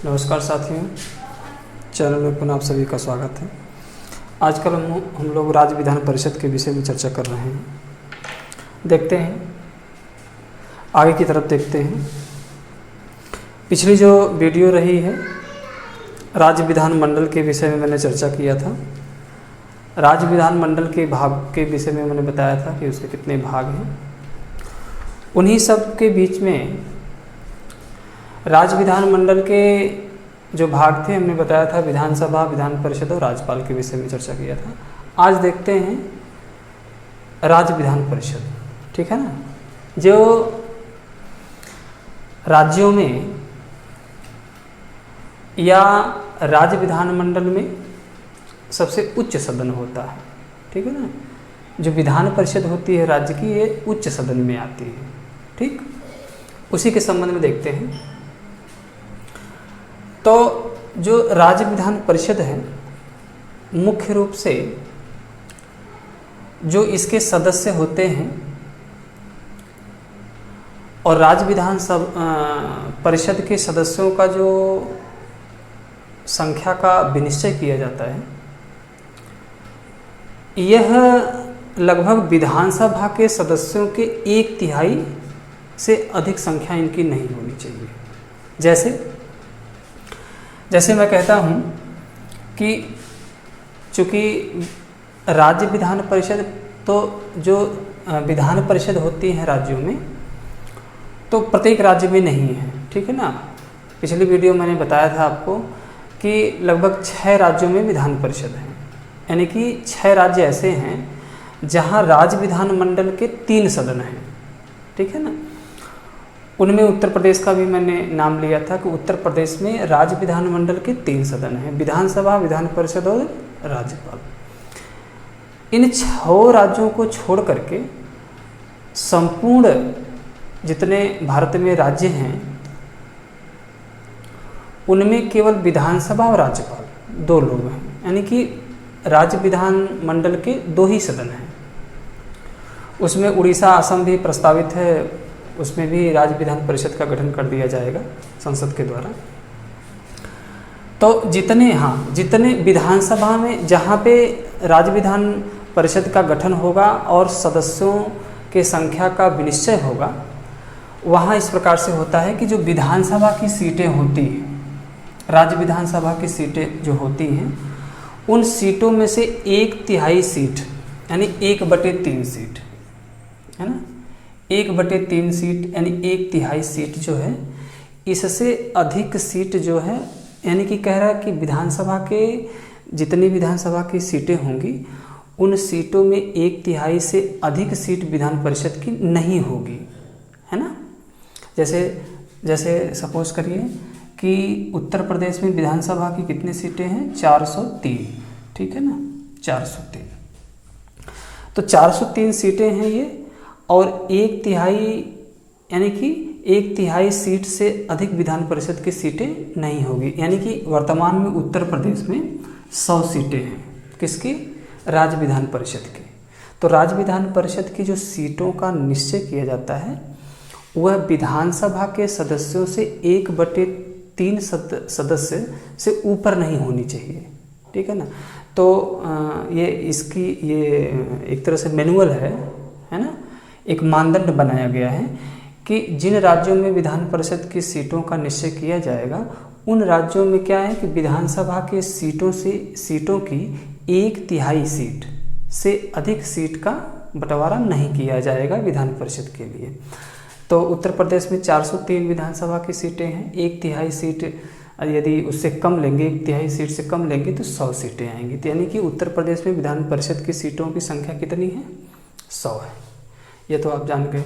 नमस्कार साथियों, चैनल में पुनः आप सभी का स्वागत है। आजकल हम लोग राज्य विधान परिषद के विषय में चर्चा कर रहे हैं। देखते हैं, आगे की तरफ देखते हैं। पिछली जो वीडियो रही है राज्य विधान मंडल के विषय में मैंने चर्चा किया था। राज्य विधान मंडल के भाग के विषय में मैंने बताया था कि उसके कितने भाग हैं। उन्हीं सब के बीच में राज्य विधान मंडल के जो भाग थे, हमने बताया था विधानसभा, विधान परिषद और राज्यपाल के विषय में चर्चा किया था। आज देखते हैं राज्य विधान परिषद, ठीक है ना। जो राज्यों में या राज्य विधान मंडल में सबसे उच्च सदन होता है, ठीक है ना। जो विधान परिषद होती है राज्य की, ये उच्च सदन में आती है, ठीक। उसी के संबंध में देखते हैं। तो जो राज्य विधान परिषद है, मुख्य रूप से जो इसके सदस्य होते हैं और राज्य विधान परिषद के सदस्यों का जो संख्या का विनिश्चय किया जाता है, यह लगभग विधानसभा के सदस्यों के 1/3 से अधिक संख्या इनकी नहीं होनी चाहिए। जैसे मैं कहता हूँ कि चूँकि राज्य विधान परिषद, तो जो विधान परिषद होती है राज्यों में, तो प्रत्येक राज्य में नहीं है, ठीक है ना। पिछली वीडियो मैंने बताया था आपको कि लगभग 6 राज्यों में विधान परिषद है, यानी कि 6 राज्य ऐसे हैं जहाँ राज्य विधान मंडल के 3 सदन हैं, ठीक है ना। उनमें उत्तर प्रदेश का भी मैंने नाम लिया था कि उत्तर प्रदेश में राज्य विधान मंडल के 3 सदन हैं, विधानसभा, विधान परिषद और राज्यपाल। इन 6 राज्यों को छोड़ करके संपूर्ण जितने भारत में राज्य हैं, उनमें केवल विधानसभा और राज्यपाल 2 लोग हैं, यानी कि राज्य विधान मंडल के 2 ही सदन हैं। उसमें उड़ीसा, असम भी प्रस्तावित है, उसमें भी राज्य विधान परिषद का गठन कर दिया जाएगा संसद के द्वारा। तो जितने विधानसभा में जहाँ पे राज्य विधान परिषद का गठन होगा और सदस्यों के संख्या का विनिश्चय होगा, वहाँ इस प्रकार से होता है कि जो विधानसभा की सीटें होती हैं, राज्य विधानसभा की सीटें जो होती हैं, उन सीटों में से 1/3 सीट, यानी 1/3 सीट, है ना, 1/3 सीट यानी 1/3 सीट जो है, इससे अधिक सीट जो है, यानी कि कह रहा है कि विधानसभा के जितनी विधानसभा की सीटें होंगी, उन सीटों में 1/3 से अधिक सीट विधान परिषद की नहीं होगी, है ना। जैसे सपोज करिए कि उत्तर प्रदेश में विधानसभा की कितनी सीटें हैं, 403, ठीक है ना, 403। तो 403 सीटें हैं ये, और 1/3 यानी कि 1/3 सीट से अधिक विधान परिषद की सीटें नहीं होगी, यानी कि वर्तमान में उत्तर प्रदेश में 100 सीटें हैं, किसकी, राज्य विधान परिषद की। तो राज्य विधान परिषद की जो सीटों का निश्चय किया जाता है, वह विधानसभा के सदस्यों से 1/3 सदस्य से ऊपर नहीं होनी चाहिए, ठीक है ना। तो ये एक तरह से मैनुअल है ना, एक मानदंड बनाया गया है कि जिन राज्यों में विधान परिषद की सीटों का निश्चय किया जाएगा, उन राज्यों में क्या है कि विधानसभा के सीटों की 1/3 सीट से अधिक सीट का बंटवारा नहीं किया जाएगा विधान परिषद के लिए। तो उत्तर प्रदेश में 403 विधानसभा की सीटें हैं, 1/3 सीट यदि उससे कम लेंगे, 1/3 सीट से कम लेंगे तो 100 सीटें आएंगी। तो यानी कि उत्तर प्रदेश में विधान परिषद की सीटों की संख्या कितनी है, 100 है। ये तो आप जान गए,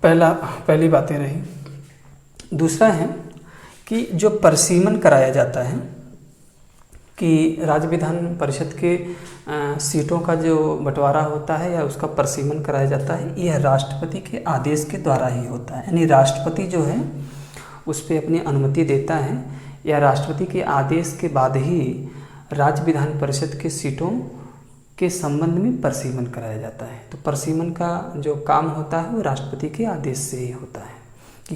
पहली बातें रही। दूसरा है कि जो परिसीमन कराया जाता है कि राज्य विधान परिषद के सीटों का जो बंटवारा होता है या उसका परिसीमन कराया जाता है, यह राष्ट्रपति के आदेश के द्वारा ही होता है। यानी राष्ट्रपति जो है उस पर अपनी अनुमति देता है, या राष्ट्रपति के आदेश के बाद ही राज्य विधान परिषद के सीटों के संबंध में परिसीमन कराया जाता है। तो परिसीमन का जो काम होता है वो राष्ट्रपति के आदेश से ही होता है कि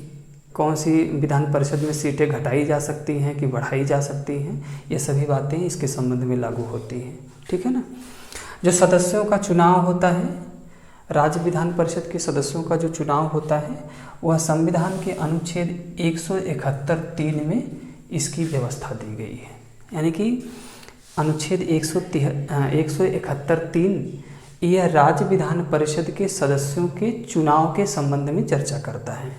कौन सी विधान परिषद में सीटें घटाई जा सकती हैं कि बढ़ाई जा सकती हैं, ये सभी बातें इसके संबंध में लागू होती हैं। ठीक है ना। जो सदस्यों का चुनाव होता है, राज्य विधान परिषद के सदस्यों का जो चुनाव होता है, वह संविधान के अनुच्छेद 171(3) में इसकी व्यवस्था दी गई है। यानी कि अनुच्छेद 171(3) यह राज्य विधान परिषद के सदस्यों के चुनाव के संबंध में चर्चा करता है।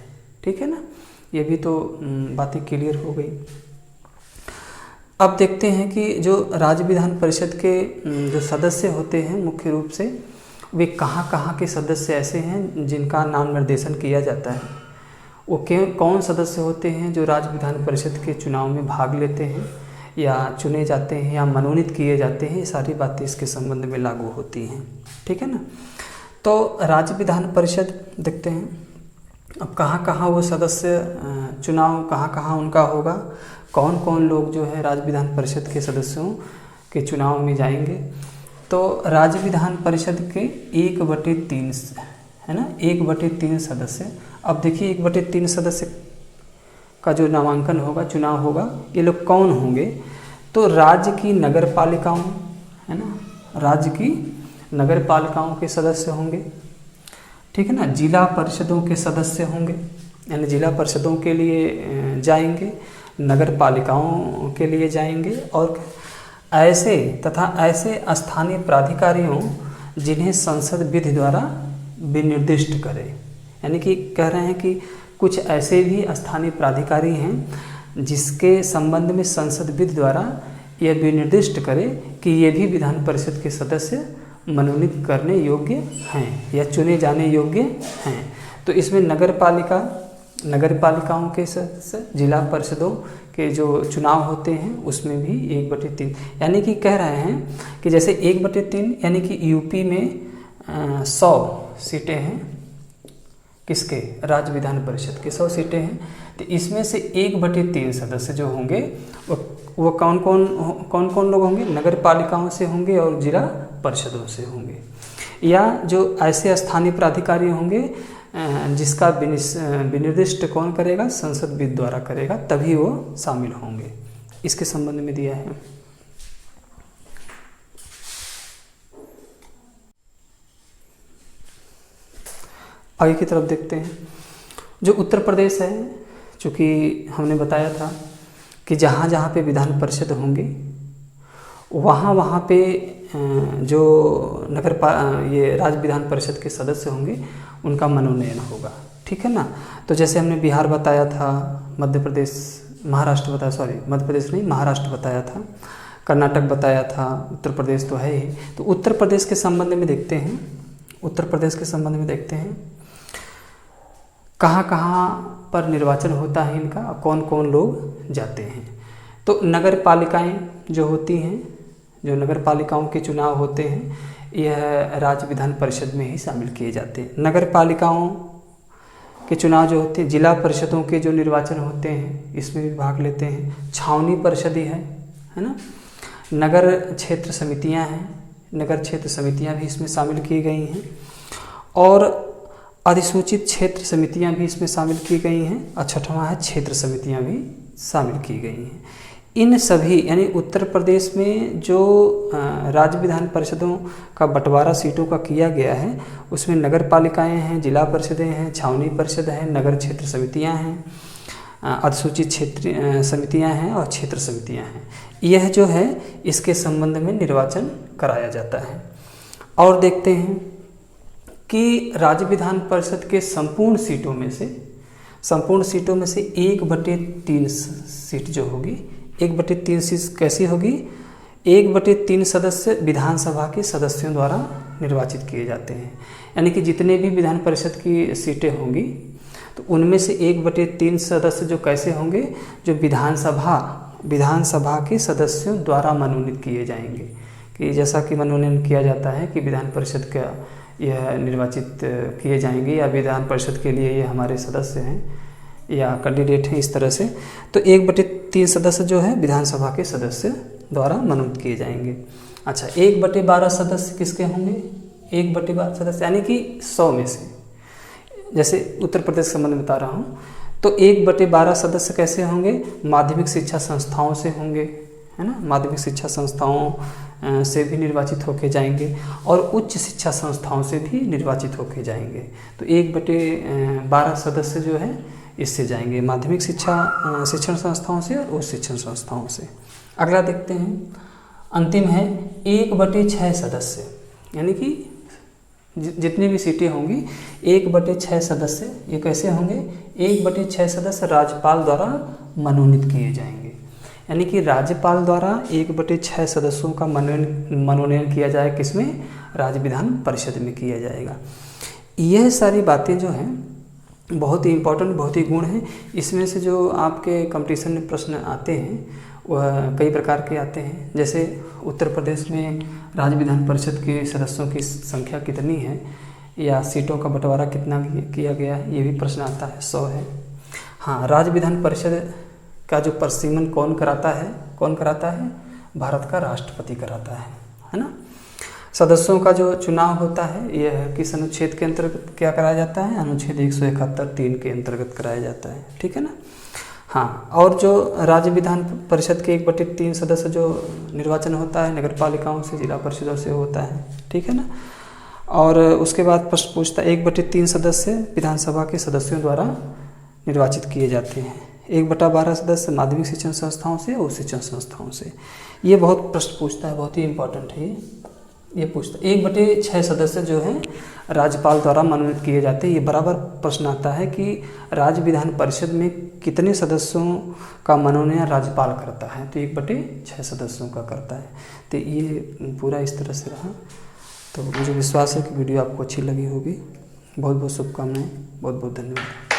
ठीक है ना, ये भी तो बातें क्लियर हो गई। अब देखते हैं कि जो राज्य विधान परिषद के जो सदस्य होते हैं मुख्य रूप से वे कहाँ कहाँ के सदस्य ऐसे हैं जिनका नाम निर्देशन किया जाता है। वो कौन सदस्य होते हैं जो राज्य विधान परिषद के चुनाव में भाग लेते हैं या चुने जाते हैं या मनोनीत किए जाते हैं, ये सारी बातें इसके संबंध में लागू होती हैं। ठीक है ना। तो राज्य विधान परिषद देखते हैं अब कहाँ कहाँ वो सदस्य चुनाव कहाँ कहाँ उनका होगा, कौन कौन लोग जो है राज्य विधान परिषद के सदस्यों के चुनाव में जाएंगे। तो राज्य विधान परिषद के 1/3 है ना, 1/3 सदस्य। अब देखिए 1/3 सदस्य का जो नामांकन होगा, चुनाव होगा, ये लोग कौन होंगे। तो राज्य की नगर पालिकाओं है ना, राज्य की नगर पालिकाओं के सदस्य होंगे। ठीक है ना। जिला परिषदों के सदस्य होंगे, यानी जिला परिषदों के लिए जाएंगे, नगर पालिकाओं के लिए जाएंगे, और ऐसे स्थानीय प्राधिकारियों जिन्हें संसद विधि द्वारा विनिर्दिष्ट करे। यानी कि कह रहे हैं कि कुछ ऐसे भी स्थानीय प्राधिकारी हैं जिसके संबंध में संसद विधि द्वारा यह विनिर्दिष्ट करे कि ये भी विधान परिषद के सदस्य मनोनीत करने योग्य हैं या चुने जाने योग्य हैं। तो इसमें नगर पालिकाओं के सदस्य, जिला परिषदों के जो चुनाव होते हैं उसमें भी 1/3, यानी कि कह रहे हैं कि जैसे 1/3 यानी कि यूपी में 100 सीटें हैं, किसके, राज्य विधान परिषद के 100 सीटें हैं। तो इसमें से 1/3 सदस्य जो होंगे वो कौन कौन लोग होंगे, नगर पालिकाओं से होंगे और जिला परिषदों से होंगे, या जो ऐसे स्थानीय प्राधिकारी होंगे जिसका विनिर्दिष्ट कौन करेगा, संसद विधि द्वारा करेगा, तभी वो शामिल होंगे। इसके संबंध में दिया है। आगे की तरफ देखते हैं। जो उत्तर प्रदेश है, चूँकि हमने बताया था कि जहाँ जहाँ पे विधान परिषद होंगे वहाँ पे जो ये राज्य विधान परिषद के सदस्य होंगे उनका मनोनयन होगा। ठीक है ना। तो जैसे हमने बिहार बताया था, मध्य प्रदेश महाराष्ट्र बताया था, कर्नाटक बताया था, उत्तर प्रदेश तो है ही। तो उत्तर प्रदेश के संबंध में देखते हैं कहाँ कहाँ पर निर्वाचन होता है इनका, कौन कौन लोग जाते हैं। तो नगर पालिकाएँ जो होती हैं, जो नगर पालिकाओं के चुनाव होते हैं, यह राज्य विधान परिषद में ही शामिल किए जाते हैं। नगर पालिकाओं के चुनाव जो होते हैं, जिला परिषदों के जो निर्वाचन होते हैं इसमें भी भाग लेते हैं। छावनी परिषद है ना। नगर क्षेत्र समितियां हैं, नगर क्षेत्र समितियां भी इसमें शामिल की गई हैं, और अधिसूचित क्षेत्र समितियां भी इसमें शामिल की गई हैं। और छठवां है क्षेत्र समितियां भी शामिल की गई हैं। इन सभी यानी उत्तर प्रदेश में जो राज्य विधान परिषदों का बंटवारा सीटों का किया गया है उसमें नगर पालिकाएँ हैं, जिला परिषदें हैं, छावनी परिषद है, नगर क्षेत्र समितियां हैं, अधिसूचित क्षेत्र समितियां हैं और क्षेत्र समितियां हैं। यह जो है इसके संबंध में निर्वाचन कराया जाता है। और देखते हैं कि राज्य विधान परिषद के संपूर्ण सीटों में से 1/3 सीट जो होगी, 1/3 सीट कैसी होगी, 1/3 सदस्य विधानसभा के सदस्यों द्वारा निर्वाचित किए जाते हैं। यानी कि जितने भी विधान परिषद की सीटें होंगी तो उनमें से 1/3 सदस्य जो कैसे होंगे, जो विधानसभा के सदस्यों द्वारा मनोनीत किए जाएंगे। कि जैसा कि मनोनयन किया जाता है कि विधान परिषद का यह निर्वाचित किए जाएंगे या विधान परिषद के लिए ये हमारे सदस्य हैं या कैंडिडेट हैं, इस तरह से। तो 1/3 सदस्य जो है विधानसभा के सदस्य द्वारा मनोनीत किए जाएंगे। अच्छा, 1/12 सदस्य किसके होंगे, 1/12 सदस्य यानी कि 100 में से, जैसे उत्तर प्रदेश का संबंध बता रहा हूँ, तो 1/12 सदस्य कैसे होंगे? माध्यमिक शिक्षा संस्थाओं से होंगे, है ना, माध्यमिक शिक्षा संस्थाओं से भी निर्वाचित होके जाएंगे और उच्च शिक्षा संस्थाओं से भी निर्वाचित होके जाएंगे। तो 1/12 सदस्य जो है इससे जाएंगे, माध्यमिक शिक्षण संस्थाओं से और उच्च शिक्षण संस्थाओं से। अगला देखते हैं, अंतिम है 1/6 सदस्य, यानी कि जितनी भी सीटें होंगी 1/6 सदस्य, ये कैसे होंगे? 1/6 सदस्य राज्यपाल द्वारा मनोनीत किए जाएंगे, यानी कि राज्यपाल द्वारा 1/6 सदस्यों का मनोनयन किया जाए, किसमें? राज्य विधान परिषद में किया जाएगा। यह सारी बातें जो हैं बहुत ही इम्पोर्टेंट, बहुत ही गुण हैं। इसमें से जो आपके कंपटीशन में प्रश्न आते हैं वह कई प्रकार के आते हैं, जैसे उत्तर प्रदेश में राज्य विधान परिषद के सदस्यों की संख्या कितनी है या सीटों का बंटवारा कितना किया गया है, ये भी प्रश्न आता है, 100 है। हाँ, राज्य विधान परिषद का जो परिसीमन कौन कराता है? भारत का राष्ट्रपति कराता है ना। सदस्यों का जो चुनाव होता है यह किस अनुच्छेद के अंतर्गत क्या कराया जाता है? अनुच्छेद 171(3) के अंतर्गत कराया जाता है, ठीक है ना। हाँ, और जो राज्य विधान परिषद के 1/3 सदस्य जो निर्वाचन होता है नगर पालिकाओं से, जिला परिषदों से होता है, ठीक है ना। और उसके बाद प्रश्न पूछता है 1/3 सदस्य विधानसभा के सदस्यों द्वारा निर्वाचित किए जाते हैं, 1/12 सदस्य माध्यमिक शिक्षण संस्थाओं से और शिक्षण संस्थाओं से। ये बहुत प्रश्न पूछता है, बहुत ही इम्पोर्टेंट है ये पूछता है। 1/6 सदस्य जो हैं राज्यपाल द्वारा मनोनीत किए जाते हैं। ये बराबर प्रश्न आता है कि राज्य विधान परिषद में कितने सदस्यों का मनोनयन राज्यपाल करता है? तो 1/6 सदस्यों का करता है। तो ये पूरा इस तरह से रहा। तो मुझे विश्वास है कि वीडियो आपको अच्छी लगी होगी। बहुत बहुत शुभकामनाएं, बहुत बहुत धन्यवाद।